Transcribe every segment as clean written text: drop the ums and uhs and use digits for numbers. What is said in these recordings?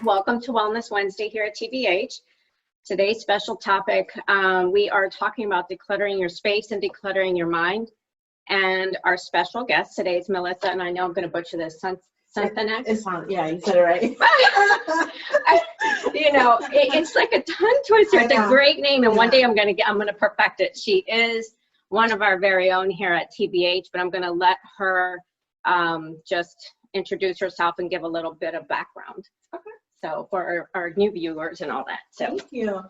Welcome to Wellness Wednesday here at TBH. Today's special topic, we are talking about decluttering your space and decluttering your mind. And our special guest today is Melissa, and I know I'm going to butcher this, Sonthonax. Yeah, you said it right. It's like a tongue twister. It's a great name, and one day I'm going to perfect it. She is one of our very own here at TBH, but I'm going to let her just introduce herself and give a little bit of background. Okay. So for our new viewers and all that. So thank you.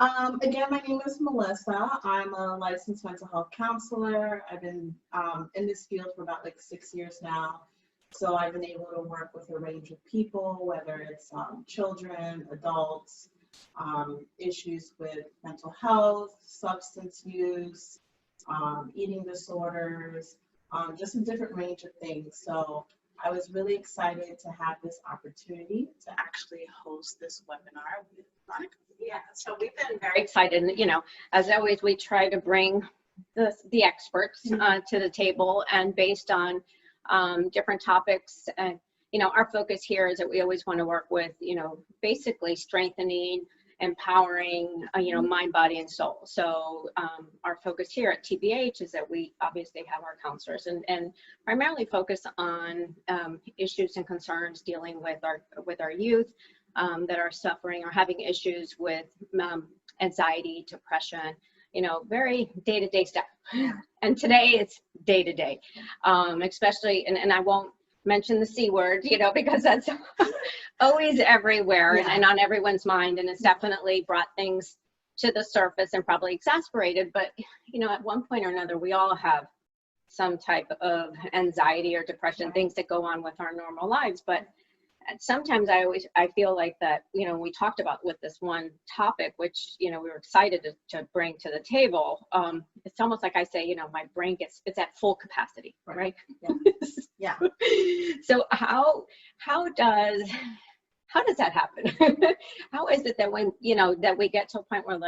Again, my name is Melissa. I'm a licensed mental health counselor. I've been in this field for about 6 years now. So I've been able to work with a range of people, whether it's children, adults, issues with mental health, substance use, eating disorders, just a different range of things. So I was really excited to have this opportunity to actually host this webinar with Monica. yeah, so we've been very excited. As always, we try to bring the experts to the table, and based on different topics. Our focus here is that we always want to work with, basically strengthening, empowering, mind, body, and soul. So our focus here at TBH is that we obviously have our counselors and primarily focus on issues and concerns dealing with our youth that are suffering or having issues with anxiety, depression, very day-to-day stuff. And today it's day-to-day, especially, and I won't mention the C word, because that's always everywhere and on everyone's mind. And it's definitely brought things to the surface and probably exacerbated. But, at one point or another, we all have some type of anxiety or depression, things that go on with our normal lives. But sometimes I feel like that, we talked about with this one topic, which, we were excited to bring to the table. It's almost like I say, my brain it's at full capacity, right? Yeah. So how does that happen? How is it that when, that we get to a point where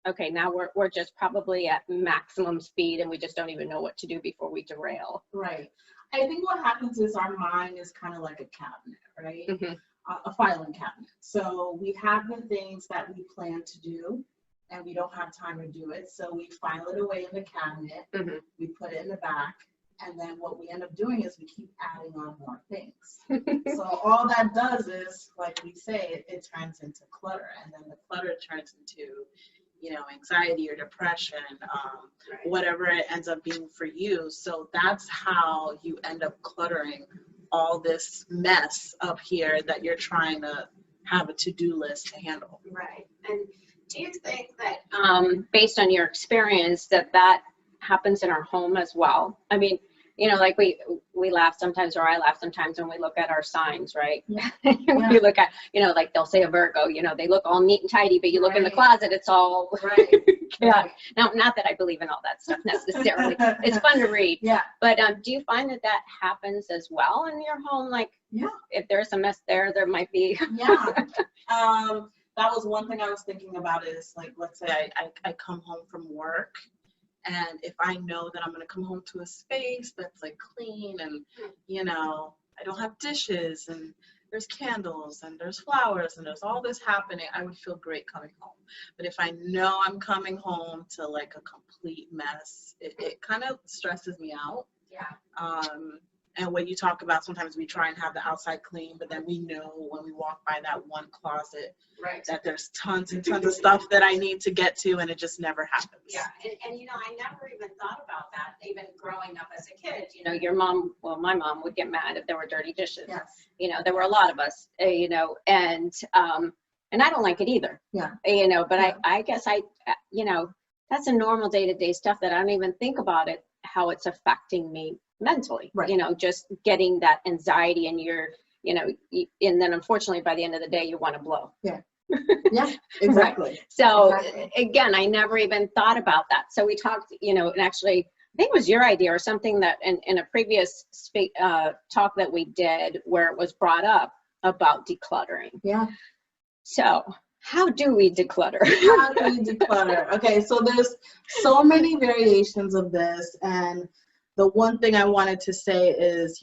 okay, now we're just probably at maximum speed and we just don't even know what to do before we derail? Right. I think what happens is our mind is kind of like a cabinet, right? A filing cabinet. So we have the things that we plan to do and we don't have time to do it. So we file it away in the cabinet, we put it in the back, and then what we end up doing is we keep adding on more things. So all that does is, like we say, it turns into clutter, and then the clutter turns into anxiety or depression, whatever it ends up being for you. So that's how you end up cluttering all this mess up here that you're trying to have a to-do list to handle. Right. And do you think that, based on your experience, that happens in our home as well? I mean, we laugh sometimes, or I laugh sometimes when we look at our signs, right? Yeah. We look at, they'll say a Virgo, they look all neat and tidy, but you look in the closet, it's all Now, not that I believe in all that stuff necessarily. It's fun to read. Yeah. But do you find that happens as well in your home? If there's a mess there might be. Yeah. That was one thing I was thinking about is, let's say I come home from work, and if I know that I'm going to come home to a space that's clean and, I don't have dishes and there's candles and there's flowers and there's all this happening, I would feel great coming home. But if I know I'm coming home to a complete mess, it kind of stresses me out. Yeah. And when you talk about, sometimes we try and have the outside clean, but then we know when we walk by that one closet that there's tons and tons of stuff that I need to get to, and it just never happens. Yeah, and I never even thought about that, even growing up as a kid. Your mom, my mom would get mad if there were dirty dishes. Yes. There were a lot of us, and I don't like it either. Yeah. But I guess that's a normal day-to-day stuff that I don't even think about it, how it's affecting me mentally, right. Just getting that anxiety, and and then unfortunately by the end of the day you want to blow. Yeah. Yeah, exactly. Right? So again, I never even thought about that. So we talked, and actually I think it was your idea or something that in a previous talk that we did where it was brought up about decluttering. Yeah. So how do we declutter? How do we declutter? Okay, so there's so many variations of this, and the one thing I wanted to say is,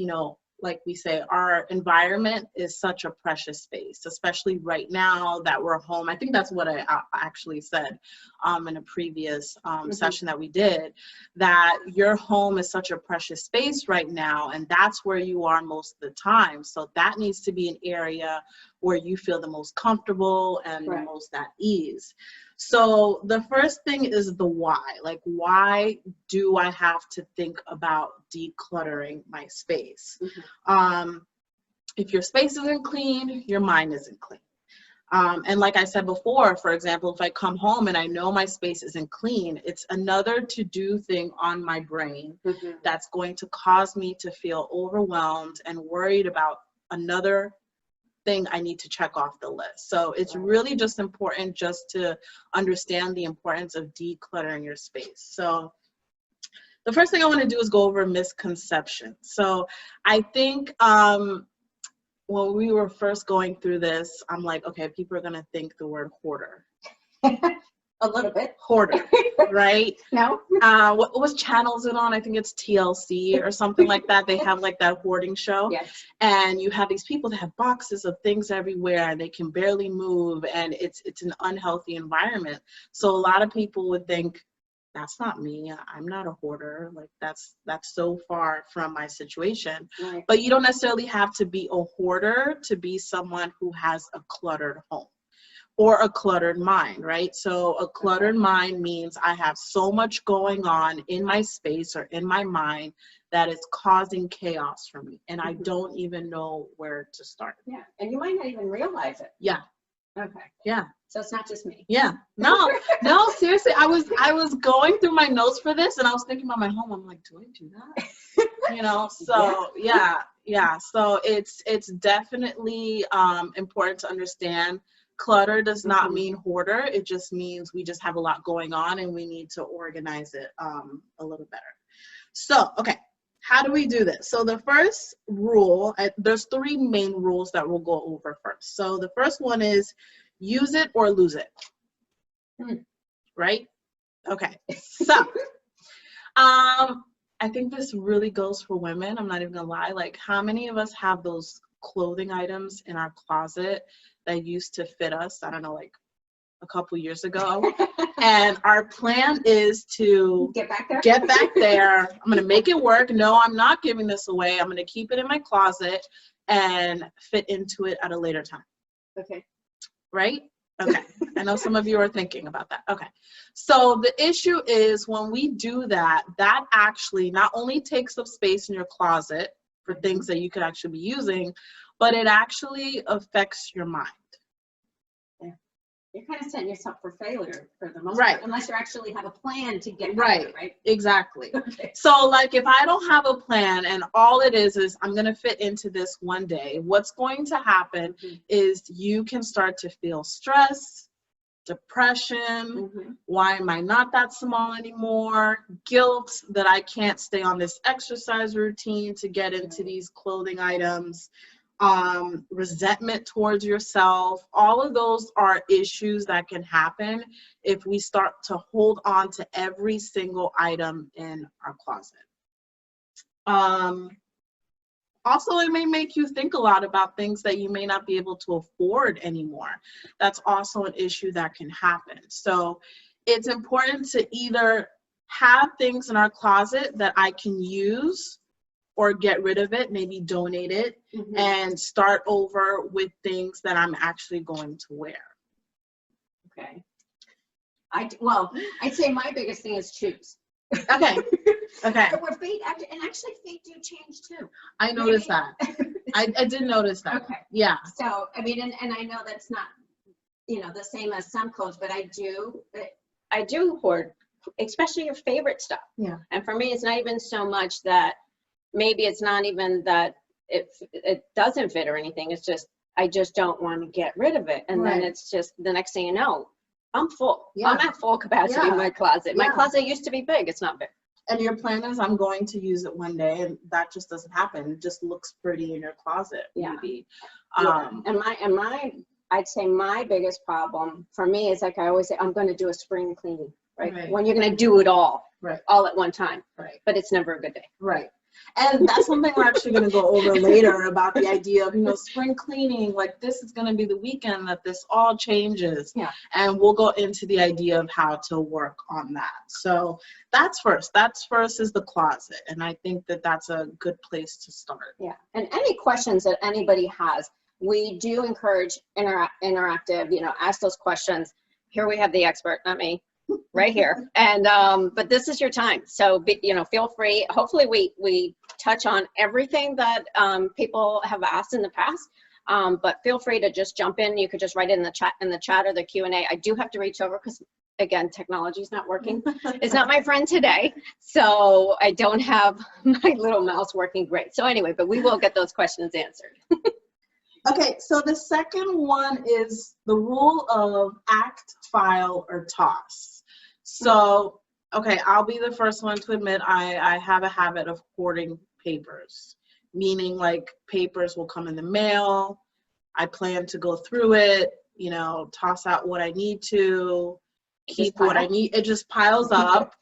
like we say, our environment is such a precious space, especially right now that we're home. I think that's what I actually said in a previous session that we did, that your home is such a precious space right now, and that's where you are most of the time. So that needs to be an area where you feel the most comfortable and the most at ease. So the first thing is the why. Like, why do I have to think about decluttering my space? If your space isn't clean, your mind isn't clean. And like I said before, for example, if I come home and I know my space isn't clean, it's another to-do thing on my brain that's going to cause me to feel overwhelmed and worried about another thing I need to check off the list. So it's really just important just to understand the importance of decluttering your space. So the first thing I want to do is go over misconceptions. So I think when we were first going through this, I'm like, okay, people are going to think the word hoarder. A little bit. Hoarder, right? No. What channel is it on? I think it's TLC or something like that. They have like that hoarding show. Yes. And you have these people that have boxes of things everywhere and they can barely move, and it's an unhealthy environment. So a lot of people would think, that's not me. I'm not a hoarder. Like that's so far from my situation. Right. But you don't necessarily have to be a hoarder to be someone who has a cluttered home or a cluttered mind, right? So a cluttered mind means I have so much going on in my space or in my mind that it's causing chaos for me, and I don't even know where to start. Yeah, and you might not even realize it. Yeah. Okay. Yeah. So it's not just me. Yeah. No, seriously. I was going through my notes for this and I was thinking about my home. I'm like, do I do that? You know, so yeah. So it's definitely important to understand clutter does not mean hoarder. It just means we just have a lot going on and we need to organize it a little better. So, okay. How do we do this? So the first rule, there's 3 main rules that we'll go over first. So the first one is use it or lose it. Right? Okay. So I think this really goes for women. I'm not even gonna lie. Like, how many of us have those clothing items in our closet that used to fit us? I don't know, like a couple years ago. And our plan is to get back there. I'm going to make it work. No, I'm not giving this away. I'm going to keep it in my closet and fit into it at a later time. Okay. Right? Okay. I know some of you are thinking about that. Okay. So the issue is when we do that, that actually not only takes up space in your closet for things that you could actually be using, but it actually affects your mind. You're kind of setting yourself for failure for the most part, unless you actually have a plan to get better, right? Exactly. Okay. So like if I don't have a plan and all it is I'm going to fit into this one day, what's going to happen is you can start to feel stress, depression, why am I not that small anymore, guilt that I can't stay on this exercise routine to get into these clothing items, resentment towards yourself. All of those are issues that can happen if we start to hold on to every single item in our closet. Also, it may make you think a lot about things that you may not be able to afford anymore. That's also an issue that can happen. So it's important to either have things in our closet that I can use or get rid of it, maybe donate it, and start over with things that I'm actually going to wear. Okay. I'd say my biggest thing is shoes. Okay. Okay. Or feet, and actually feet do change too. I noticed that. I did notice that. Okay. Yeah. So, I mean, and I know that's not, the same as some clothes, but I do hoard, especially your favorite stuff. Yeah. And for me, it's not even so much that maybe it's not even that it doesn't fit or anything. It's just, I just don't want to get rid of it. And then it's just the next thing you know, I'm full. Yeah. I'm at full capacity in my closet. My closet used to be big. It's not big. And your plan is I'm going to use it one day, and that just doesn't happen. It just looks pretty in your closet, maybe. I'd say my biggest problem for me is, like I always say, I'm going to do a spring cleaning, right? When you're going to do it all at one time. Right. But it's never a good day. Right. And that's something we're actually going to go over later about the idea of, you know, spring cleaning. Like, this is going to be the weekend that this all changes. Yeah. And we'll go into the idea of how to work on that. So that's first. That's first is the closet. And I think that that's a good place to start. Yeah. And any questions that anybody has, we do encourage interactive, you know, ask those questions. Here we have the expert, not me, right here. And, but this is your time. So, you know, feel free. Hopefully we touch on everything that people have asked in the past, but feel free to just jump in. You could just write it in the chat or the Q&A. I do have to reach over because, again, technology is not working. It's not my friend today. So I don't have my little mouse working great. So anyway, but we will get those questions answered. Okay, so the second one is the rule of act, file, or toss. So, okay, I'll be the first one to admit I have a habit of hoarding papers, meaning like papers will come in the mail. I plan to go through it, you know, toss out what I need to, keep what I need. It just piles up.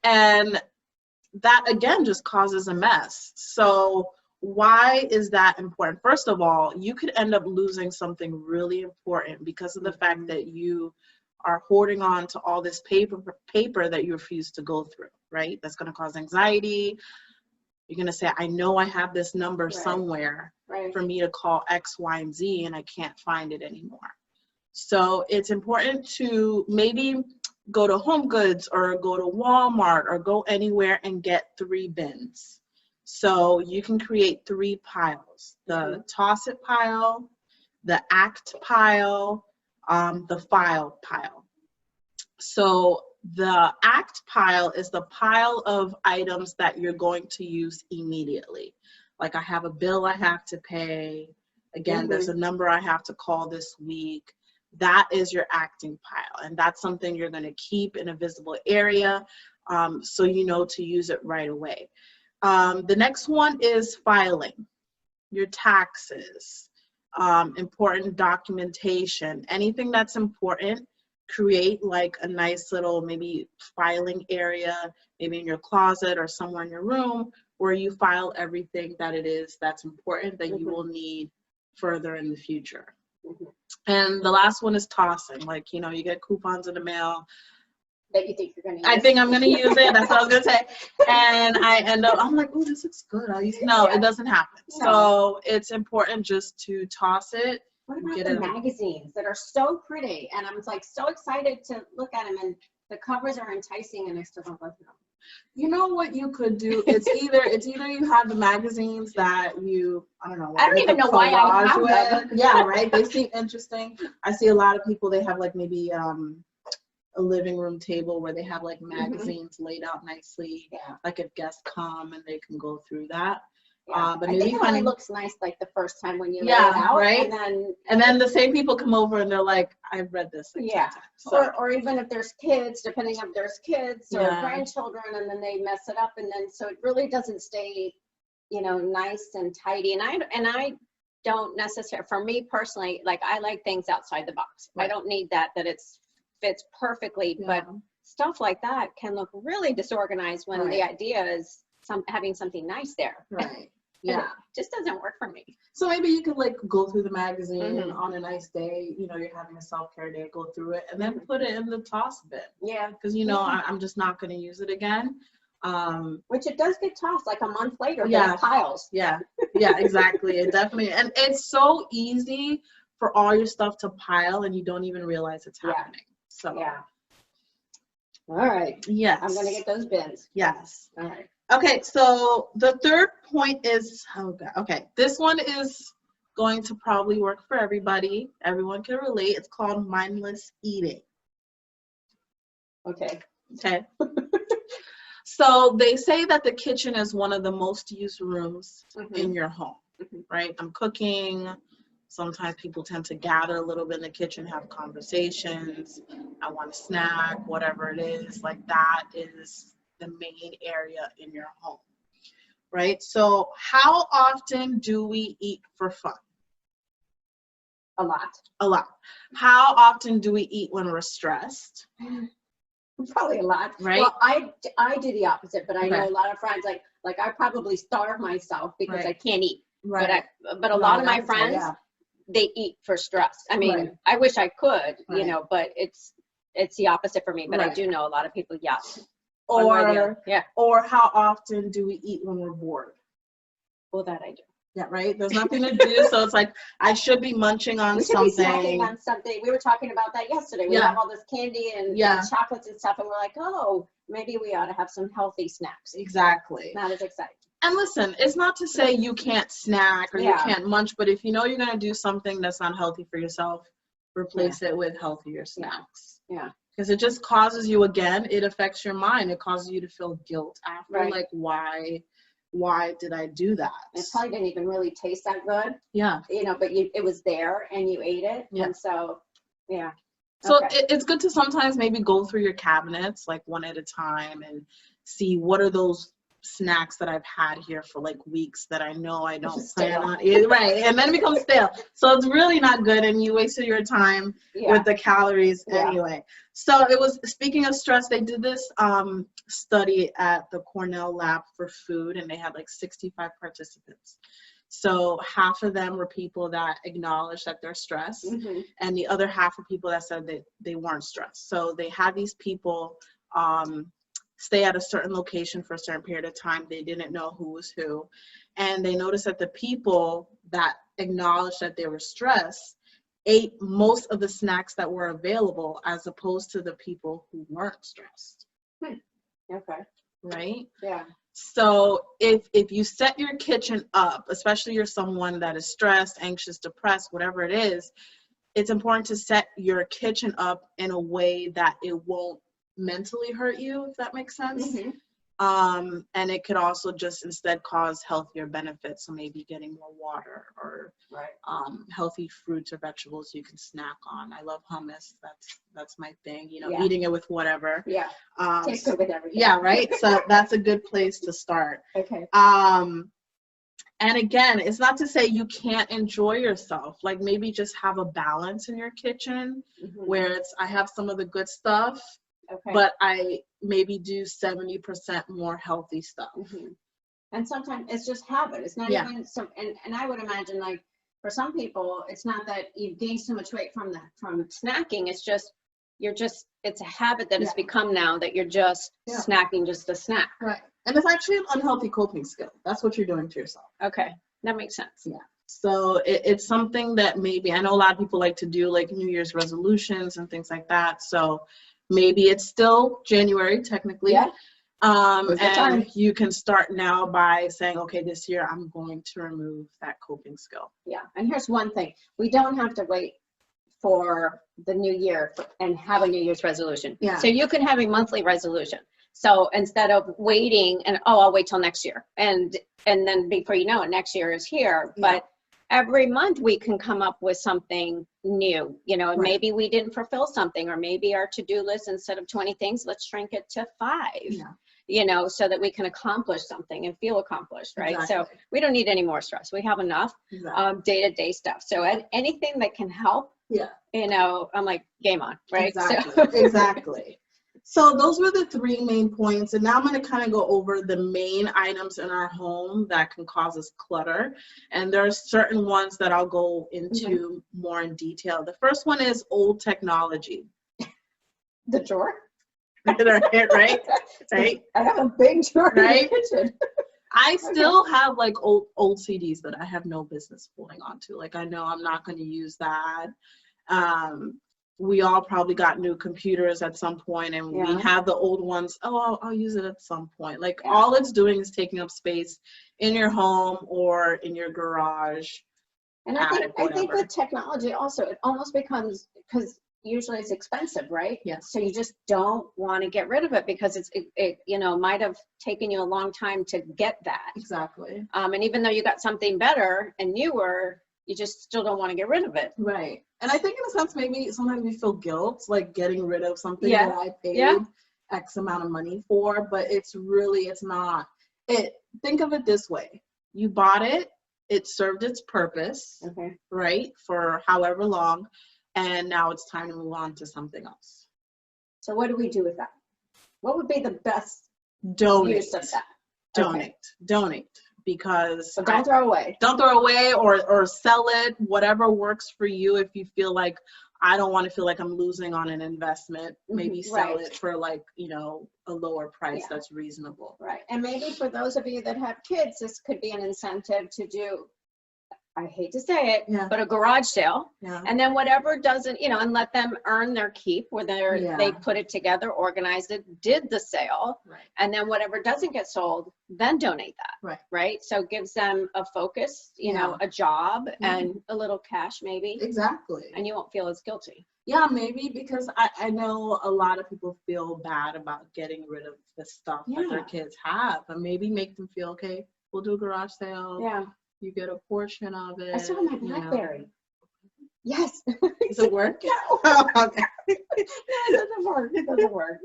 And that, again, just causes a mess. So why is that important? First of all, you could end up losing something really important because of the fact that you are hoarding on to all this paper that you refuse to go through, right? That's going to cause anxiety. You're going to say, I know I have this number somewhere for me to call X, Y, and Z, and I can't find it anymore. So it's important to maybe go to Home Goods or go to Walmart or go anywhere and get 3 bins. So you can create 3 piles: the toss it pile, the act pile, the file pile. So the act pile is the pile of items that you're going to use immediately. Like, I have a bill I have to pay. Again, there's a number I have to call this week. That is your acting pile. And that's something you're going to keep in a visible area so you know to use it right away. The next one is filing, your taxes, important documentation, anything that's important. Create like a nice little maybe filing area, maybe in your closet or somewhere in your room where you file everything that it is that's important that you will need further in the future. And the last one is tossing. Like, you know, you get coupons in the mail that you think you're going to use. I think I'm going to use it. That's what I was going to say. And I end up, I'm like, oh, this looks good. I'll use it. No, it doesn't happen. No. So it's important just to toss it. What about the magazines that are so pretty? And I'm like so excited to look at them, and the covers are enticing, and I still don't look them. You know what you could do? It's either you have the magazines that you, I don't know. I don't even know why I have them. Yeah, right. They seem interesting. I see a lot of people, they have like maybe a living room table where they have like magazines laid out nicely. Yeah. Like if guests come and they can go through that. Yeah. But I think it only looks nice like the first time when you lay it out, right? And then the same people come over and they're like, I've read this. Like so. or even if there's kids, depending if there's kids or grandchildren, and then they mess it up, and then so it really doesn't stay, you know, nice and tidy. And I don't necessarily, for me personally, like I like things outside the box. Right. I don't need that it fits perfectly, but stuff like that can look really disorganized when the idea is having something nice there. Right. Yeah. It just doesn't work for me. So maybe you could like go through the magazine on a nice day, you know, you're having a self-care day, go through it and then put it in the toss bin. Yeah. Because, you know, I'm just not going to use it again. Which it does get tossed like a month later. Yeah. Piles. Yeah. Yeah, exactly. It definitely, and it's so easy for all your stuff to pile and you don't even realize it's happening. So. Yeah. All right. Yes. I'm going to get those bins. Yes. All right. Okay, so the third point is, this one is going to probably work for everybody. Everyone can relate. It's called mindless eating. Okay. So they say that the kitchen is one of the most used rooms in your home, right? I'm cooking. Sometimes people tend to gather a little bit in the kitchen, have conversations. I want a snack, whatever it is. Like that is the main area in your home, right? So how often do we eat for fun? A lot. A lot. How often do we eat when we're stressed? Probably a lot. Right. Well, I do the opposite, but I know Okay. a lot of friends, like I probably starve myself because Right. I can't eat. Right. But a lot of my Right, friends, yeah. they eat for stress. I mean, Right. I wish I could, you Right. know, but it's the opposite for me. But I Right. do know a lot of people, yes. One way or the Or other. Yeah. or how often do we eat when we're bored? Well, that I do. Yeah, right. There's nothing to do, so it's like I should be munching on We should be something. snacking on something. We were talking about that yesterday. We Yeah. have all this candy and Yeah. chocolates and stuff, and we're like, oh, maybe we ought to have some healthy snacks. Exactly. Not as exciting. And listen, it's not to say you can't snack or you Yeah. can't munch, but if you know you're gonna do something that's not healthy for yourself, replace it with healthier snacks. Yeah. Because it just causes you, again, it affects your mind. It causes you to feel guilt after, Right. like, why did I do that? It probably didn't even really taste that good, Yeah. you know, but it was there and you ate it. Yeah. And so, yeah. So Okay. it's good to sometimes maybe go through your cabinets, like one at a time, and see what are those snacks that I've had here for like weeks that I know I don't It's plan stale. on eating. Right. And then it becomes stale. So it's really not good, and you wasted your time Yeah. with the calories Yeah. anyway. So it was, speaking of stress, they did this study at the Cornell lab for food, and they had like 65 participants. So half of them were people that acknowledged that they're stressed, Mhm. and the other half of people that said that they weren't stressed. So they had these people stay at a certain location for a certain period of time. They didn't know who was who. And they noticed that the people that acknowledged that they were stressed ate most of the snacks that were available, as opposed to the people who weren't stressed. Okay. Right? Yeah. So if you set your kitchen up, especially you're someone that is stressed, anxious, depressed, whatever it is, it's important to set your kitchen up in a way that it won't mentally hurt you, if that makes sense. Mhm. And it could also just instead cause healthier benefits. So maybe getting more water, or Right. healthy fruits or vegetables you can snack on. I love hummus. That's my thing, you know, Yeah. eating it with whatever. Yeah. Tastes good with everything. Yeah, right. So that's a good place to start. Okay. And again, it's not to say you can't enjoy yourself. Like maybe just have a balance in your kitchen Mhm. where it's, I have some of the good stuff, Okay. but I maybe do 70% more healthy stuff. Mhm. And sometimes it's just habit. It's not Yeah. even some, and I would imagine, like, for some people, it's not that you've gained so much weight from snacking. It's just, it's a habit that has Yeah. become now that you're just Yeah. snacking just a snack. Right. And it's actually an unhealthy coping skill. That's what you're doing to yourself. Okay. That makes sense. Yeah. So it's something that maybe, I know a lot of people like to do like New Year's resolutions and things like that. So maybe it's still January technically. Yeah. And time. you can start now by saying, okay, this year I'm going to remove that coping skill. Yeah. And here's one thing. We don't have to wait for the new year and have a New Year's resolution. Yeah. So you can have a monthly resolution. So instead of waiting and, oh, I'll wait till next year. And then before you know it, next year is here. Yeah. But every month we can come up with something new, you know, and Right. maybe we didn't fulfill something, or maybe our to-do list, instead of 20 things, let's shrink it to 5, Yeah. you know, so that we can accomplish something and feel accomplished, right? So Exactly. we don't need any more stress. We have enough Exactly. day-to-day stuff. So anything that can help, Yeah. you know, I'm like, game on, right? Exactly. So, Exactly. So those were the 3 main points. And now I'm going to kind of go over the main items in our home that can cause us clutter. And there are certain ones that I'll go into more in detail. The first one is old technology. the drawer. Right? Right? I have a big drawer Right? in the kitchen. I still have like old CDs that I have no business holding on to. Like I know I'm not going to use that. We all probably got new computers at some point, and we Yeah. have the old ones. Oh, I'll use it at some point. Like Yeah. all it's doing is taking up space in your home or in your garage. And I think whatever. with technology also, it almost becomes, because usually it's expensive, right? Yeah. So you just don't want to get rid of it because it you know, might have taken you a long time to get that. Exactly. And even though you got something better and newer, you just still don't want to get rid of it. Right. And I think in a sense, maybe sometimes we feel guilt, like getting rid of something Yeah. that I paid Yeah. X amount of money for, but it's not. Think of it this way. You bought it, it served its purpose, Okay. right, for however long, and now it's time to move on to something else. So what do we do with that? What would be the best Donate. use of that? Donate. Because So don't throw away. Don't throw away or sell it, whatever works for you. If you feel like, I don't want to feel like I'm losing on an investment, maybe sell it for like, you know, a lower price that's reasonable. Right. And maybe for those of you that have kids, this could be an incentive to do, I hate to say it, but a garage sale. And then whatever doesn't, you know, and let them earn their keep, whether they put it together, organized it, did the sale, and then whatever doesn't get sold, then donate that. Right. So it gives them a focus, you know, a job and a little cash maybe. Exactly. And you won't feel as guilty. Yeah, maybe because I know a lot of people feel bad about getting rid of the stuff that their kids have, but maybe make them feel, okay, we'll do a garage sale. Yeah. You get a portion of it. I saw my BlackBerry. Yes. Does it work? No. Okay. No, it doesn't work. It doesn't work.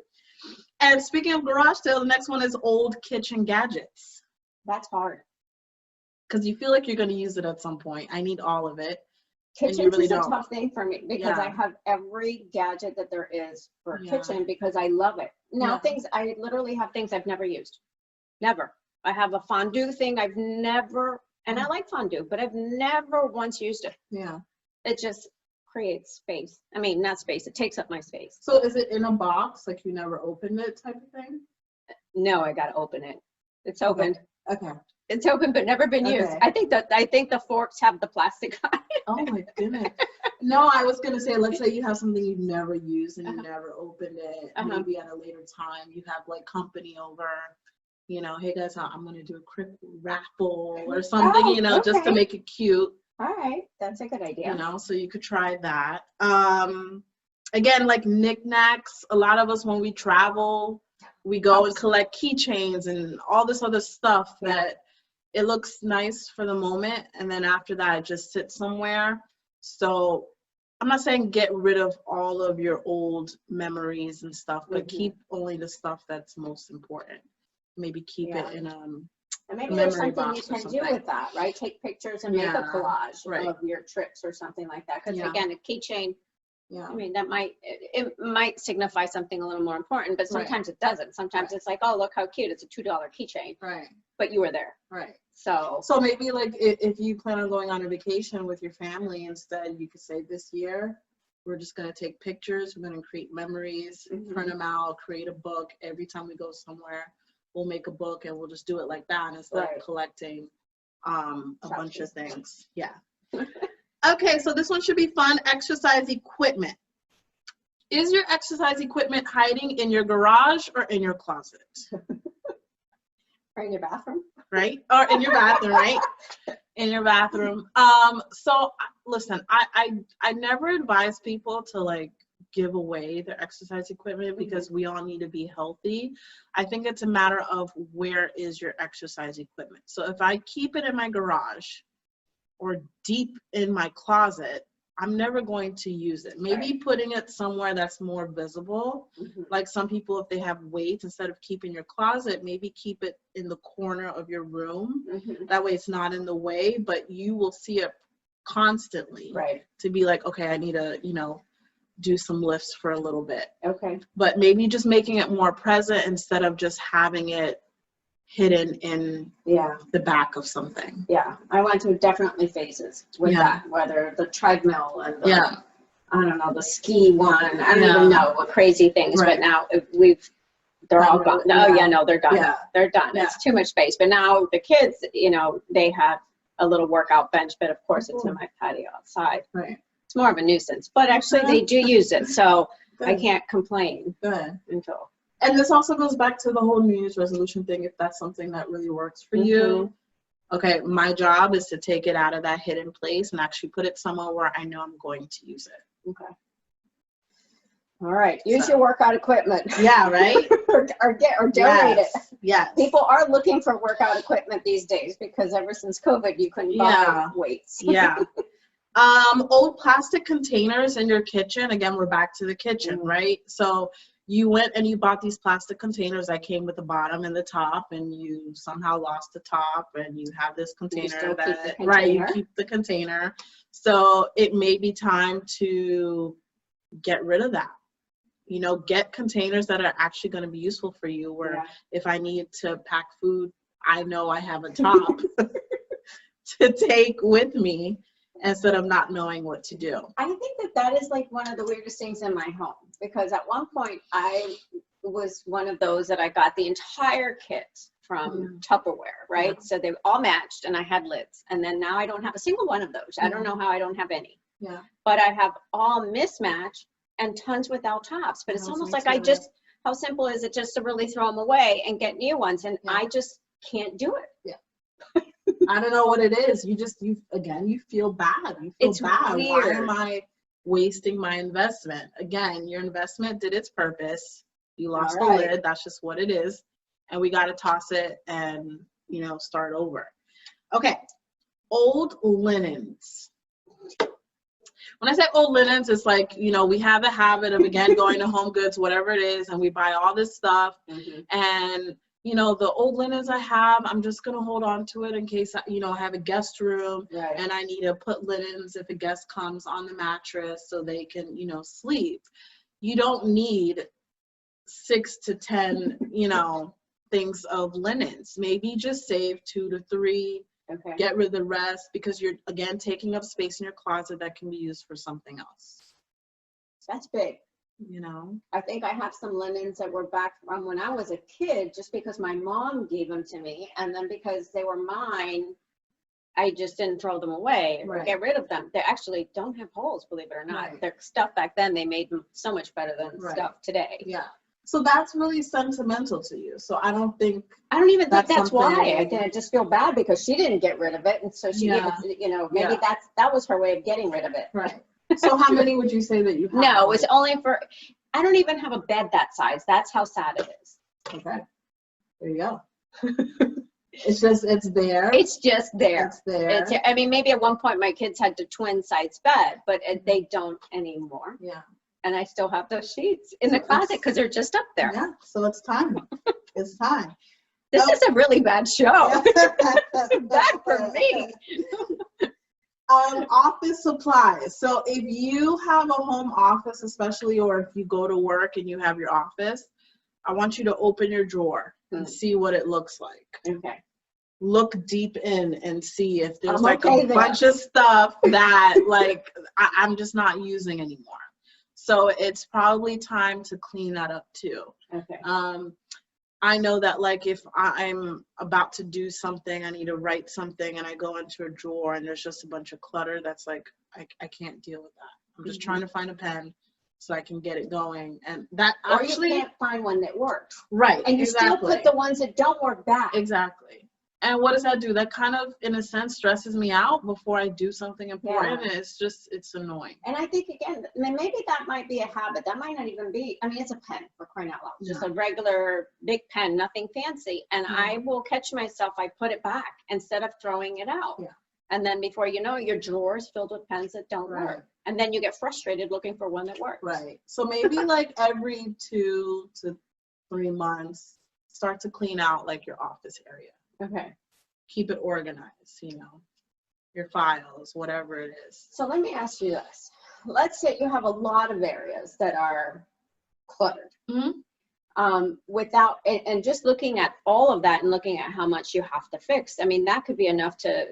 And speaking of garage sale, the next one is old kitchen gadgets. That's hard. Because you feel like you're going to use it at some point. I need all of it. Kitchen is a tough thing for me because I have every gadget that there is for a kitchen because I love it. Now I literally have things I've never used. Never. I have a fondue thing I've never, and I like fondue, but I've never once used it. Yeah. It just creates space. I mean, not space, it takes up my space. So is it in a box, like you never opened it type of thing? No, I got to open it. It's opened. Okay. It's open, but never been used. I think the forks have the plastic on it. Oh my goodness. No, I was going to say, let's say you have something you've never used and you never opened it. Maybe at a later time you have like company over, you know, hey guys, I'm going to do a quick raffle or something, you know, just to make it cute. All right. That's a good idea. You know, so you could try that. Again, like knickknacks, a lot of us when we travel, we go and collect keychains and all this other stuff that it looks nice for the moment, and then after that it just sits somewhere. So I'm not saying get rid of all of your old memories and stuff, but keep only the stuff that's most important. Maybe keep it in and maybe there's something you can do with that, right? Take pictures and make a collage of your trips or something like that. Because again, a keychain, I mean, it might signify something a little more important, but sometimes it doesn't. Sometimes it's like, oh, look how cute, it's a $2 keychain. Right. But you were there. Right. So maybe like if you plan on going on a vacation with your family, instead you could say this year, we're just going to take pictures, we're going to create memories, print them out, create a book. Every time we go somewhere, we'll make a book and we'll just do it like that instead of collecting a bunch of things. Yeah. Okay, so this one should be fun. Exercise equipment. Is your exercise equipment hiding in your garage or in your closet? Or in your bathroom. Right? Or in your bathroom, right? In your bathroom. So listen, I never advise people to like give away their exercise equipment because we all need to be healthy. I think it's a matter of where is your exercise equipment. So if I keep it in my garage or deep in my closet, I'm never going to use it. Maybe putting it somewhere that's more visible. Like some people, if they have weights, instead of keeping your closet, maybe keep it in the corner of your room. That way it's not in the way, but you will see it constantly. Right. To be like, okay, I need to, you know, do some lifts for a little bit. Okay. But maybe just making it more present instead of just having it hidden in the back of something. Yeah, I went through definitely phases with that, whether the treadmill and the, I don't know, the ski one. I don't even know what crazy things, but now they're all gone. No, they're done. They're done. It's too much space. But now the kids, you know, they have a little workout bench, but of course it's in my patio outside. Right. It's more of a nuisance, but actually they do use it, so I can't complain. Good. And this also goes back to the whole New Year's resolution thing, if that's something that really works for you. Okay, my job is to take it out of that hidden place and actually put it somewhere where I know I'm going to use it. Okay. All right, use your workout equipment. Yeah, right? or donate it. Yeah. People are looking for workout equipment these days because ever since COVID, you couldn't buy weights. Yeah. Old plastic containers in your kitchen. Again, we're back to the kitchen, right? So you went and you bought these plastic containers that came with the bottom and the top, and you somehow lost the top, and you have this container that, you keep the container. So it may be time to get rid of that. You know, get containers that are actually going to be useful for you, where if I need to pack food, I know I have a top to take with me instead of not knowing what to do. I think that is like one of the weirdest things in my home, because at one point I was one of those that I got the entire kit from Tupperware, right? So they all matched and I had lids. And then now I don't have a single one of those. I don't know how I don't have any. Yeah. But I have all mismatched and tons without tops. But it's almost like how simple is it just to really throw them away and get new ones? And I just can't do it. Yeah. I don't know what it is. You feel bad. You feel bad. Weird. Why am I wasting my investment? Again, your investment did its purpose. You lost the lid. That's just what it is. And we got to toss it and, you know, start over. Okay. Old linens. When I say old linens, it's like, you know, we have a habit of, again, going to Home Goods, whatever it is, and we buy all this stuff. And, you know, the old linens I have, I'm just going to hold on to it in case, you know, I have a guest room and I need to put linens if a guest comes on the mattress so they can, you know, sleep. You don't need 6 to 10, you know, things of linens. Maybe just save 2 to 3. Okay. Get rid of the rest, because you're, again, taking up space in your closet that can be used for something else. That's big. You know? I think I have some linens that were back from when I was a kid, just because my mom gave them to me. And then because they were mine, I just didn't throw them away or get rid of them. They actually don't have holes, believe it or not. Their stuff back then, they made them so much better than stuff today. Yeah. So that's really sentimental to you. So I don't even think that's why. I just feel bad because she didn't get rid of it. And so she gave it, you know, maybe that was her way of getting rid of it. Right. So how many would you say that you have? No, it was only for, I don't even have a bed that size. That's how sad it is. Okay. There you go. It's there. It's just there. It's there. I mean, maybe at one point my kids had the twin size bed, but they don't anymore. Yeah. And I still have those sheets in the closet because they're just up there. Yeah, so it's time. It's time. This is a really bad show. Bad for me. Office supplies. So if you have a home office, especially, or if you go to work and you have your office, I want you to open your drawer and see what it looks like. Okay. Look deep in and see if there's a bunch of stuff that I'm just not using anymore. So it's probably time to clean that up too. Okay. I know that if I'm about to do something, I need to write something, and I go into a drawer and there's just a bunch of clutter, that's I can't deal with that. I'm just trying to find a pen so I can get it going. And that actually, or you can't find one that works. Right. And you still put the ones that don't work back. Exactly. And what does that do? That kind of, in a sense, stresses me out before I do something important. Yeah. It's annoying. And I think, again, maybe that might be a habit. That might not even be, I mean, it's a pen, for crying out loud. Just a regular big pen, nothing fancy. And I will catch myself, I put it back instead of throwing it out. Yeah. And then before you know it, your drawer is filled with pens that don't work. And then you get frustrated looking for one that works. Right. So maybe every 2 to 3 months, start to clean out your office area. Okay. Keep it organized, your files, whatever it is. So let me ask you this. Let's say you have a lot of areas that are cluttered. Without, and just looking at all of that and looking at how much you have to fix, I mean, that could be enough to,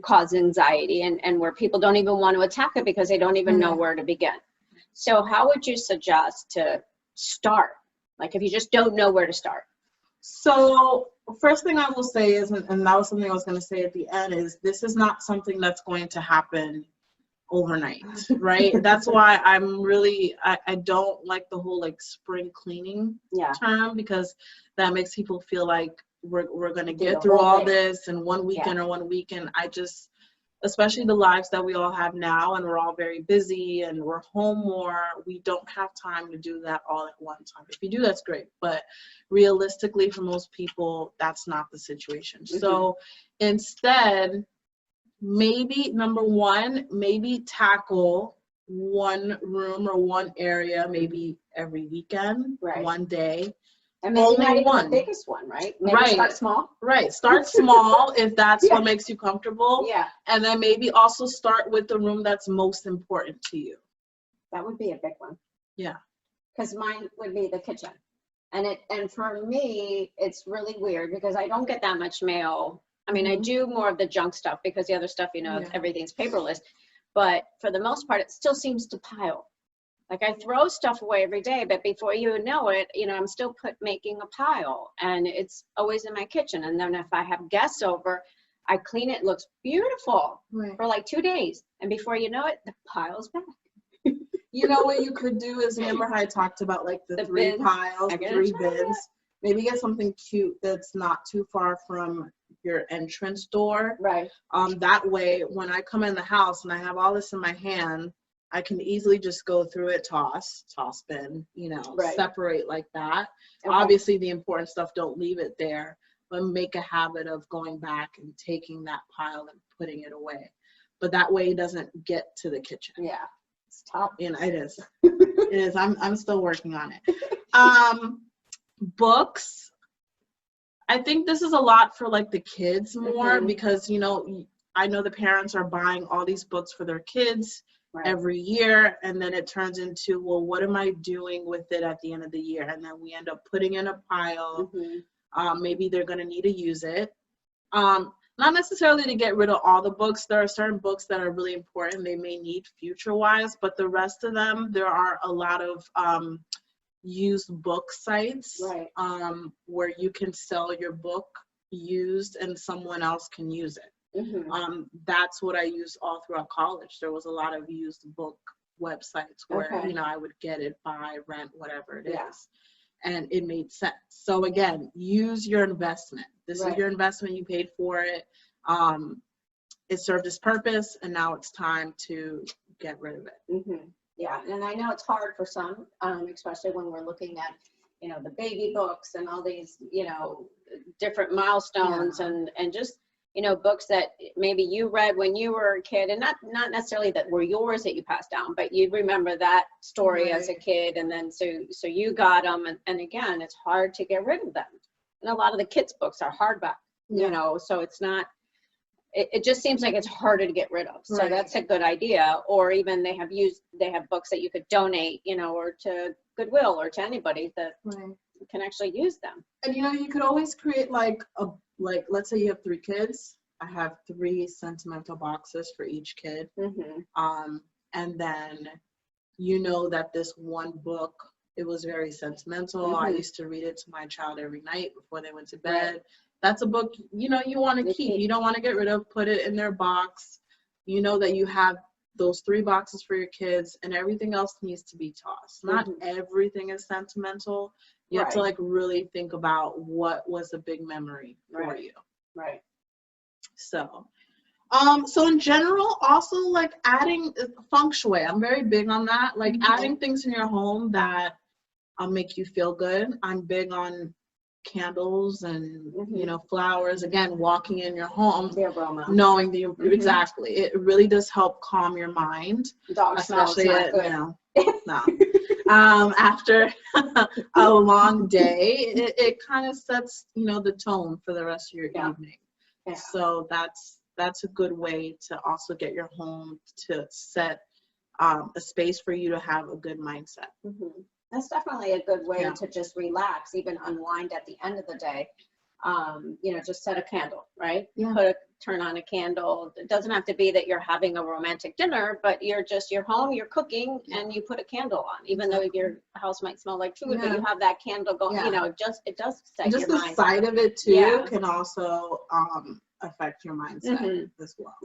cause anxiety and where people don't even want to attack it because they don't even know where to begin. So how would you suggest to start? If you just don't know where to start? So first thing I will say is, and that was something I was going to say at the end, is this is not something that's going to happen overnight, right? That's why I'm really, I don't like the whole spring cleaning term, because that makes people feel like we're going to get through all this in one weekend or one weekend. Especially the lives that we all have now, and we're all very busy and we're home more, we don't have time to do that all at one time. If you do, that's great, but realistically for most people, that's not the situation. So instead, maybe number one, maybe tackle one room or one area, maybe every weekend, one day. And maybe not even the biggest one, right? Maybe start small. Right. Start small if that's what makes you comfortable. Yeah. And then maybe also start with the room that's most important to you. That would be a big one. Yeah. because mine would be the kitchen. And for me, it's really weird because I don't get that much mail. I mean, I do more of the junk stuff because the other stuff, you know, everything's paperless. But for the most part, it still seems to pile. Like I throw stuff away every day, but before you know it, you know, I'm still making a pile, and it's always in my kitchen. And then if I have guests over, I clean it. It looks beautiful for like 2 days. And before you know it, the pile's back. You know what you could do is, remember how I talked about like the 3 bins. piles, 3 bins? Maybe get something cute that's not too far from your entrance door. Right. That way, when I come in the house and I have all this in my hand, I can easily just go through it, toss bin, you know, separate like that. Okay. Obviously, the important stuff, don't leave it there, but make a habit of going back and taking that pile and putting it away. But that way it doesn't get to the kitchen. Yeah. It's tough. You know, it is. It is. I'm still working on it. Books. I think this is a lot for like the kids more because, you know, I know the parents are buying all these books for their kids every year, and then it turns into, well, what am I doing with it at the end of the year? And then we end up putting in a pile. Maybe they're going to need to use it. Not necessarily to get rid of all the books. There are certain books that are really important they may need future-wise, but the rest of them, there are a lot of used book sites where you can sell your book used and someone else can use it. That's what I used all throughout college. There was a lot of used book websites where, you know, I would get it, buy, rent, whatever it is. And it made sense. So again, use your investment. This is your investment. You paid for it. It served its purpose, and now it's time to get rid of it. Yeah, and I know it's hard for some, especially when we're looking at, you know, the baby books and all these, you know, different milestones and just, you know, books that maybe you read when you were a kid, and not necessarily that were yours that you passed down, but you remember that story as a kid, and then so you got them, and again, it's hard to get rid of them. And a lot of the kids' books are hardback, you know, so it's not. It just seems like it's harder to get rid of. So that's a good idea. Or even they have books that you could donate, you know, or to Goodwill or to anybody that can actually use them. And you know, you could always create like let's say you have 3 kids. I have 3 sentimental boxes for each kid. And then you know that this one book, it was very sentimental. I used to read it to my child every night before they went to bed. That's a book, you know, you want to keep. You don't want to get rid of, put it in their box. You know that you have those 3 boxes for your kids, and everything else needs to be tossed. Not everything is sentimental. You have to like really think about what was a big memory for you. So, so in general, also like adding feng shui. I'm very big on that. Like adding things in your home that make you feel good. I'm big on candles and you know, flowers. Again, walking in your home, the aroma, knowing the exactly, it really does help calm your mind. Dog especially at, you know, after a long day, it kind of sets, you know, the tone for the rest of your evening. So that's a good way to also get your home to set a space for you to have a good mindset. That's definitely a good way to just relax, even unwind at the end of the day. You know, just set a candle, right? Turn on a candle. It doesn't have to be that you're having a romantic dinner, but you're home, you're cooking, and you put a candle on, even though your house might smell like food, but you have that candle going, you know, it does set your mind. Just the sight of it too can also affect your mindset as well.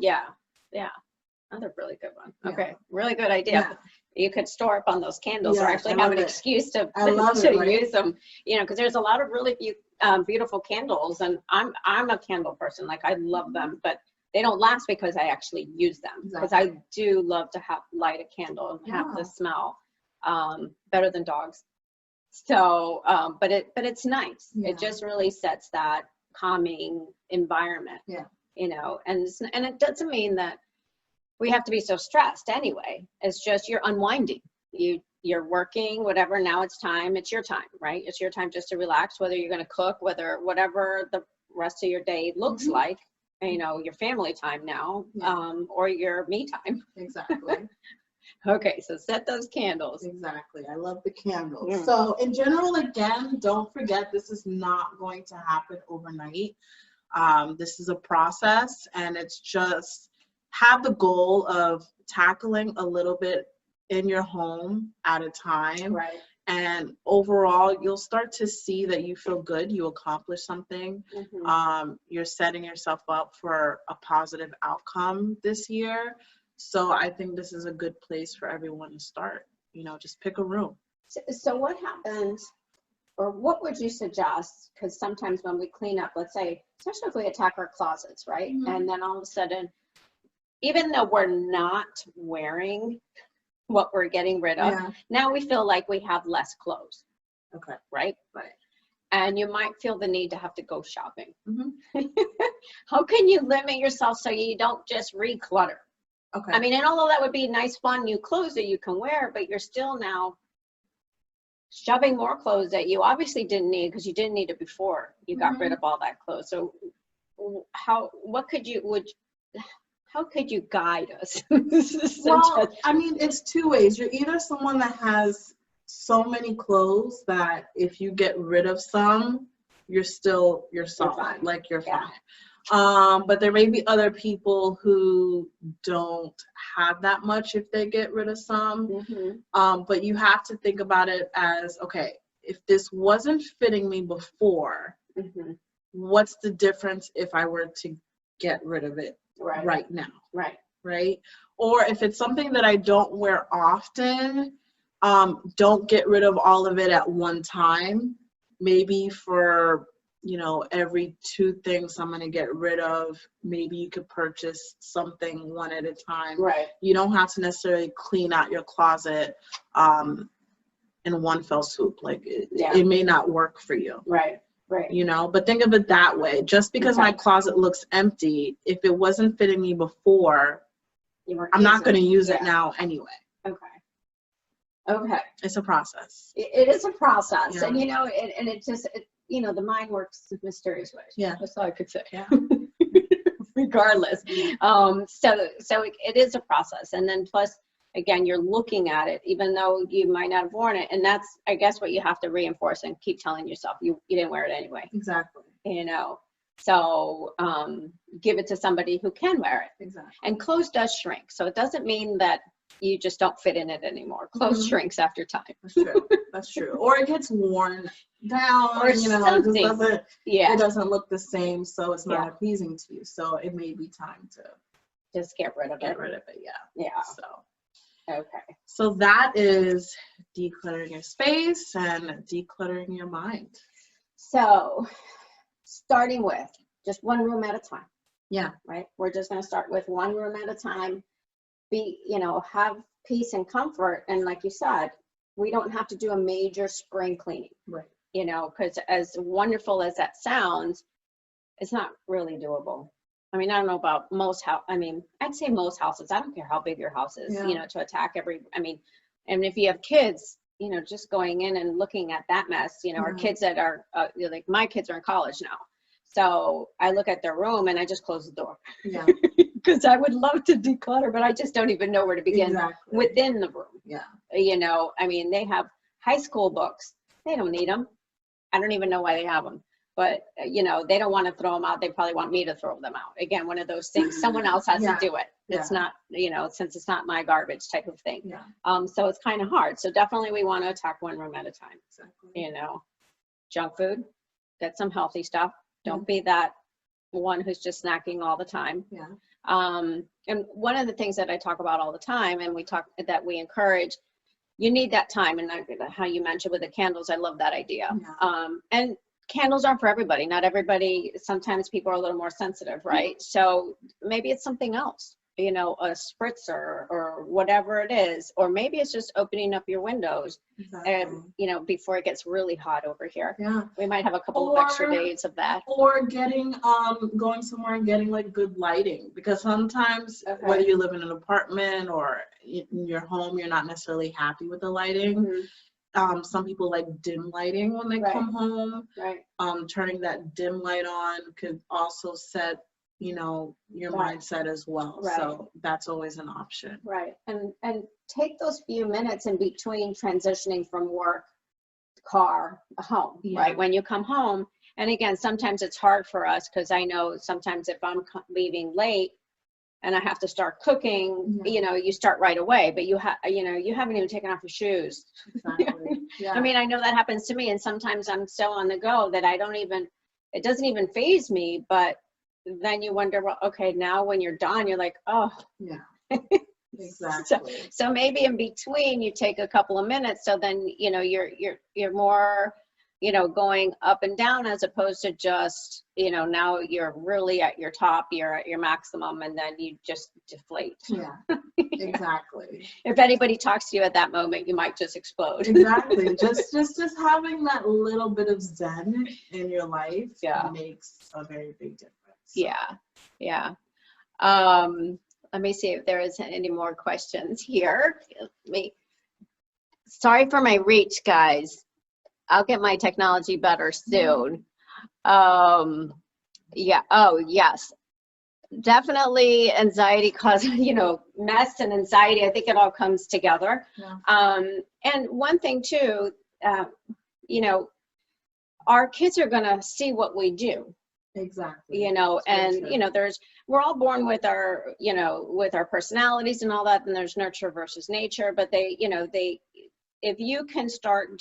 Another really good one. Okay, really good idea. You could store up on those candles, or actually have an excuse to use them. You know, because there's a lot of really beautiful candles, and I'm a candle person. Like, I love them, but they don't last because I actually use them. Because I do love to light a candle and have the smell, better than dogs. So, but it's nice. It just really sets that calming environment. You know, and it doesn't mean that we have to be so stressed anyway. It's just you're unwinding. You're working, whatever. Now it's your time, right? It's your time just to relax, whether you're going to cook, whatever the rest of your day looks like, you know, your family time now, or your me time. Exactly. Okay, so set those candles. Exactly. I love the candles. Mm. So in general, again, don't forget this is not going to happen overnight. This is a process, and it's just have the goal of tackling a little bit in your home at a time. Right. And overall, you'll start to see that you feel good, you accomplish something. You're setting yourself up for a positive outcome this year. So I think this is a good place for everyone to start. You know, just pick a room. So what happens, or what would you suggest? Because sometimes when we clean up, let's say, especially if we attack our closets, right? And then all of a sudden, even though we're not wearing what we're getting rid of, now we feel like we have less clothes. Okay. Right? Right. And you might feel the need to have to go shopping. How can you limit yourself so you don't just reclutter? Okay. I mean, and although that would be nice, fun, new clothes that you can wear, but you're still now shoving more clothes that you obviously didn't need because you didn't need it before you got rid of all that clothes. So how could you guide us? Well, I mean, it's two ways. You're either someone that has so many clothes that if you get rid of some, you're solid, fine. like you're fine. But there may be other people who don't have that much if they get rid of some. But you have to think about it as, okay, if this wasn't fitting me before, what's the difference if I were to get rid of it right now? Right? Or if it's something that I don't wear often, don't get rid of all of it at one time. Maybe for, you know, every 2 things I'm going to get rid of, maybe you could purchase something one at a time. Right. You don't have to necessarily clean out your closet in one fell swoop. Like it may not work for you. Right. You know, but think of it that way. Just because my closet looks empty, if it wasn't fitting me before, I'm not going to use it now anyway. Okay. It's a process. It is a process. And, you know, and it just, you know, the mind works in mysterious ways. Yeah. That's all I could say. Yeah. Regardless. So it is a process. And then plus, again, you're looking at it, even though you might not have worn it. And that's, I guess, what you have to reinforce and keep telling yourself. You didn't wear it anyway. Exactly. You know, so give it to somebody who can wear it. Exactly. And clothes does shrink. So it doesn't mean that you just don't fit in it anymore. Clothes shrinks after time. That's true. That's true. Or it gets worn down, Or you know, something. It doesn't look the same, so it's not appeasing to you. So it may be time to just get rid of it. Yeah. So Okay. So that is decluttering your space and decluttering your mind. So starting with just one room at a time. Yeah. Right. We're just going to start with one room at a time. Have peace and comfort. And like you said, we don't have to do a major spring cleaning. Right. You know, because as wonderful as that sounds, it's not really doable. I mean, I don't know about most I'd say most houses. I don't care how big your house is, you know, to attack and if you have kids, you know, just going in and looking at that mess, you know, or kids that are, like my kids are in college now. So I look at their room and I just close the door. Yeah. Because I would love to declutter, but I just don't even know where to begin within the room. Yeah. You know, I mean, they have high school books. They don't need them. I don't even know why they have them. But, you know, they don't want to throw them out. They probably want me to throw them out. Again, one of those things. Someone else has to do it. It's not, you know, since it's not my garbage type of thing. Yeah. So it's kind of hard. So definitely we want to attack one room at a time. Exactly. You know, junk food, get some healthy stuff. Don't be that one who's just snacking all the time. Yeah. And one of the things that I talk about all the time, and we encourage, you need that time. And how you mentioned with the candles, I love that idea. Yeah. And candles aren't for everybody. Not everybody, sometimes people are a little more sensitive, right? So maybe it's something else, you know, a spritzer or whatever it is, or maybe it's just opening up your windows and, you know, before it gets really hot over here. Yeah. We might have a couple of extra days of that. Or getting, going somewhere and getting like good lighting, because sometimes whether you live in an apartment or in your home, you're not necessarily happy with the lighting. Mm-hmm. Some people like dim lighting when they come home. Right. Turning that dim light on could also set you know, your Right. mindset as well. Right. So that's always an option. Right. And take those few minutes in between transitioning from work, car, home, Yeah. right? When you come home, and again, sometimes it's hard for us because I know sometimes if I'm leaving late and I have to start cooking, Yeah. you know, you start right away, but you haven't even taken off your shoes. Exactly. Yeah. I mean, I know that happens to me, and sometimes I'm so on the go that it doesn't even faze me, but then you wonder, well, okay, now when you're done, you're like, oh. Yeah. Exactly. So maybe in between you take a couple of minutes, so then, you know, you're more, you know, going up and down as opposed to just, you know, now you're really at your top, you're at your maximum, and then you just deflate. Yeah. Exactly. If anybody talks to you at that moment, you might just explode. Exactly. Just having that little bit of zen in your life makes a very big difference. So. Yeah. Let me see if there is any more questions here. Sorry for my reach, guys. I'll get my technology better soon. Yeah. Oh, yes. Definitely anxiety causes, you know, mess and anxiety. I think it all comes together. Yeah. And one thing too, you know, our kids are going to see what we do. Exactly. You know, That's and, you know, we're all born with our, you know, with our personalities and all that, and there's nurture versus nature, but if you can start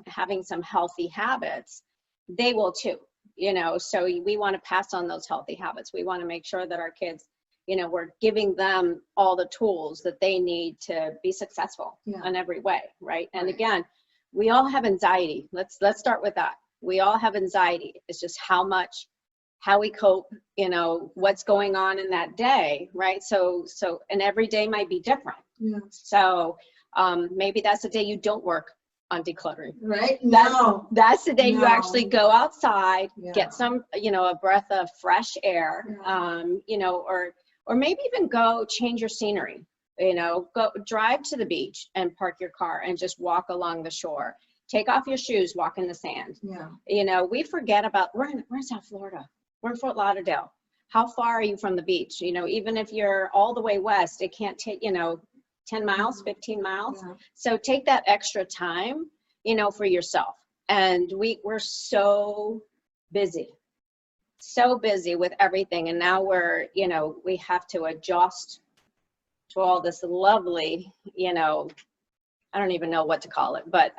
having some healthy habits, they will too, you know, so we want to pass on those healthy habits. We want to make sure that our kids, you know, we're giving them all the tools that they need to be successful in every way, right? And again, we all have anxiety. Let's start with that. We all have anxiety. It's just how we cope, you know, what's going on in that day, right? So, and every day might be different. Yeah. So maybe that's the day you don't work on decluttering. Right? That's the day you actually go outside, get some, you know, a breath of fresh air, you know, or maybe even go change your scenery, you know, go drive to the beach and park your car and just walk along the shore. Take off your shoes, walk in the sand. Yeah. You know, we forget about, we're in South Florida. We're in Fort Lauderdale. How far are you from the beach? You know, even if you're all the way west, it can't take, you know, 10 miles, 15 miles. Yeah. So take that extra time, you know, for yourself. And we're so busy with everything. And now we're, you know, we have to adjust to all this lovely, you know, I don't even know what to call it, but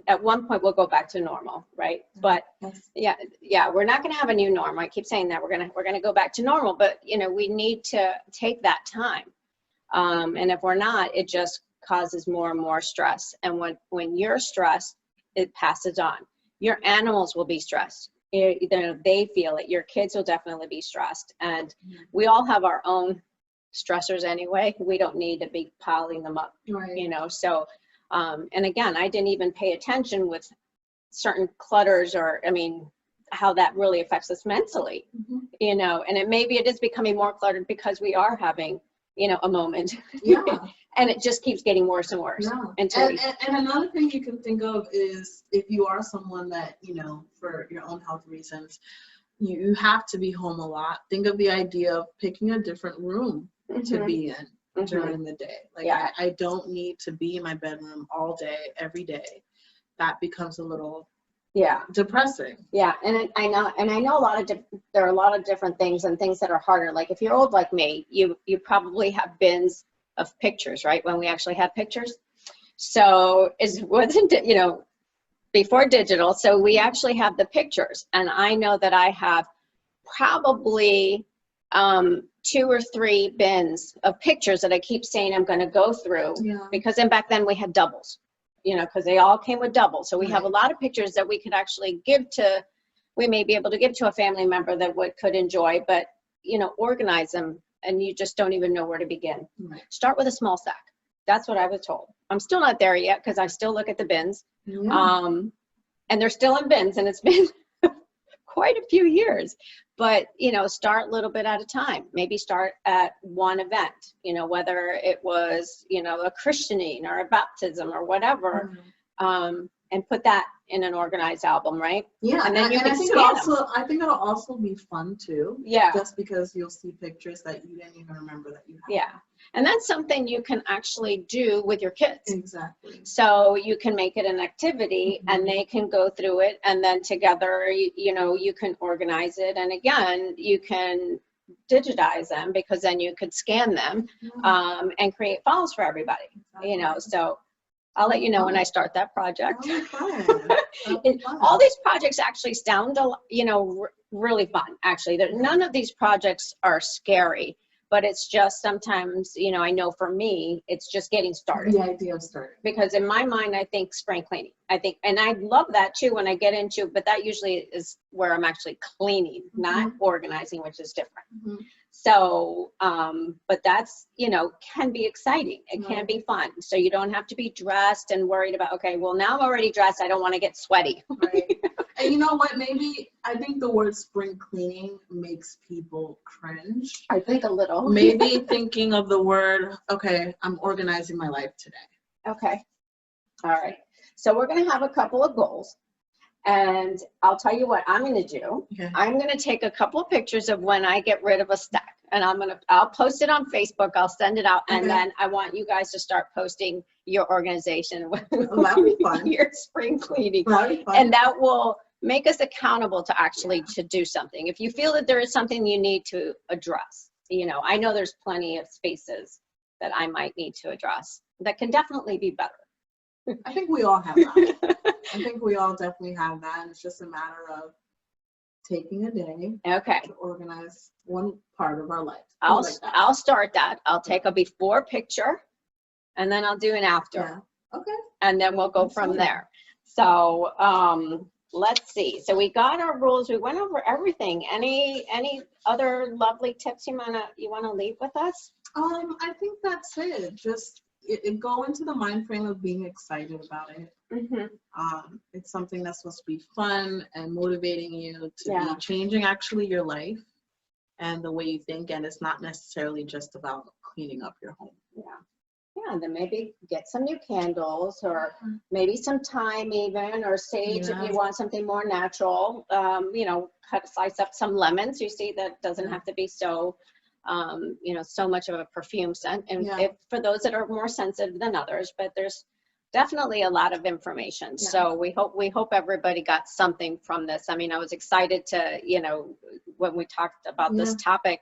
at one point we'll go back to normal, right? But yeah, we're not going to have a new normal. I keep saying that we're going to go back to normal, but you know, we need to take that time. And if we're not, it just causes more and more stress. And when you're stressed, it passes on. Your animals will be stressed. You know, they feel it. Your kids will definitely be stressed. And we all have our own stressors anyway. We don't need to be piling them up, you know, so. And again, I didn't even pay attention with certain clutters or, I mean, how that really affects us mentally, you know, and maybe it is becoming more cluttered because we are having, you know, a moment. Yeah. And it just keeps getting worse and worse. Yeah. And another thing you can think of is if you are someone that, you know, for your own health reasons, you have to be home a lot. Think of the idea of picking a different room to be in. During the day. Like I don't need to be in my bedroom all day, every day. That becomes a little depressing. Yeah, and I know there are a lot of different things and things that are harder. Like if you're old like me, you probably have bins of pictures, right? When we actually had pictures. So it wasn't, you know, before digital. So we actually have the pictures, and I know that I have probably 2 or 3 bins of pictures that I keep saying I'm going to go through because then back then we had doubles, you know, because they all came with doubles. So we have a lot of pictures that we could actually we may be able to give to a family member that could enjoy, but, you know, organize them and you just don't even know where to begin. Start with a small stack. That's what I was told. I'm still not there yet because I still look at the bins and they're still in bins, and it's been quite a few years, but, you know, start a little bit at a time. Maybe start at one event, you know, whether it was, you know, a christening or a baptism or whatever, and and put that in an organized album, right? Yeah, And then you can I think scan I think it'll also be fun too. Yeah. Just because you'll see pictures that you didn't even remember that you had. Yeah. And that's something you can actually do with your kids. Exactly. So you can make it an activity and they can go through it, and then together, you know, you can organize it. And again, you can digitize them, because then you could scan them and create files for everybody, you know. So I'll let you know when I start that project. All these projects actually sound, you know, really fun. Actually, none of these projects are scary, but it's just sometimes, you know, I know for me, it's just getting started. The idea of starting. Because in my mind, I think spring cleaning. I think, and I love that too when I get into, but that usually is where I'm actually cleaning, not organizing, which is different. So, but that's, you know, can be exciting. It can be fun. So you don't have to be dressed and worried about, okay, well, now I'm already dressed, I don't want to get sweaty. Right. And you know what, maybe, I think the word spring cleaning makes people cringe. I think a little. Maybe thinking of the word, okay, I'm organizing my life today. Okay. All right. So we're going to have a couple of goals. And I'll tell you what I'm going to do. Okay. I'm going to take a couple of pictures of when I get rid of a stack, and I'll post it on Facebook. I'll send it out. And then I want you guys to start posting your organization with that'd be fun. Your spring cleaning. That'd be fun. And that will make us accountable to actually to do something. If you feel that there is something you need to address, you know, I know there's plenty of spaces that I might need to address that can definitely be better. I think we all have that. I think we all definitely have that. And it's just a matter of taking a day to organize one part of our life. I'll start that. I'll take a before picture, and then I'll do an after. Yeah. Okay. And then we'll go from there. So let's see. So we got our rules. We went over everything. Any other lovely tips you wanna leave with us? I think that's it. Just go into the mind frame of being excited about it. It's something that's supposed to be fun and motivating you to be changing actually your life and the way you think, and it's not necessarily just about cleaning up your home. Yeah, and then maybe get some new candles, or maybe some thyme even, or sage if you want something more natural. You know, slice up some lemons. You see, that doesn't have to be so you know, so much of a perfume scent, and if, for those that are more sensitive than others, but there's definitely a lot of information. So we hope everybody got something from this. I mean, I was excited to, you know, when we talked about this topic,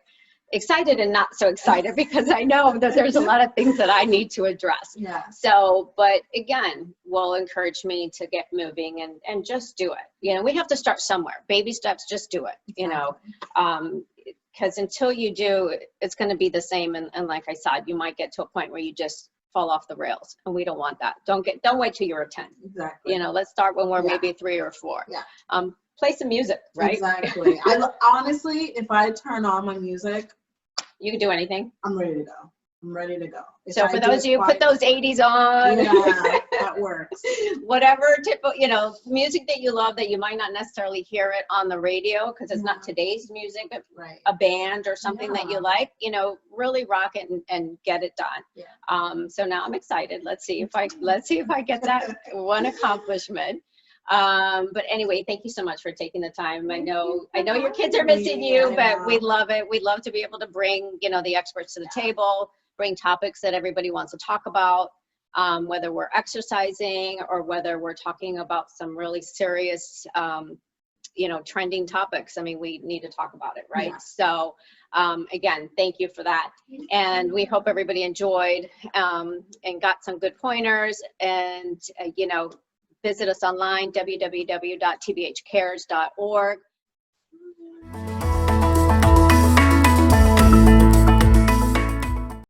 excited and not so excited, because I know that there's a lot of things that I need to address. So, but again, will encourage me to get moving and just do it. You know, we have to start somewhere. Baby steps, just do it, you know. Because until you do, it's going to be the same. And like I said, you might get to a point where you just fall off the rails, and we don't want that. Don't wait till you're 10. Exactly. You know, let's start when we're maybe 3 or 4. Play some music, right? Exactly. Honestly, if I turn on my music, you can do anything. I'm ready to go. I'm ready to go. So for those of you, put those 80s on. Yeah, that works. Whatever typical, you know, music that you love that you might not necessarily hear it on the radio because it's not today's music, but a band or something that you like, you know, really rock it and get it done. So now I'm excited. Let's see if I get that one accomplishment. But anyway, thank you so much for taking the time. I know your kids are missing you, but we love it. We love to be able to bring, you know, the experts to the table, bring topics that everybody wants to talk about, whether we're exercising or whether we're talking about some really serious, you know, trending topics. I mean, we need to talk about it, right? So again, thank you for that. And we hope everybody enjoyed and got some good pointers. And, you know, visit us online, www.tbhcares.org.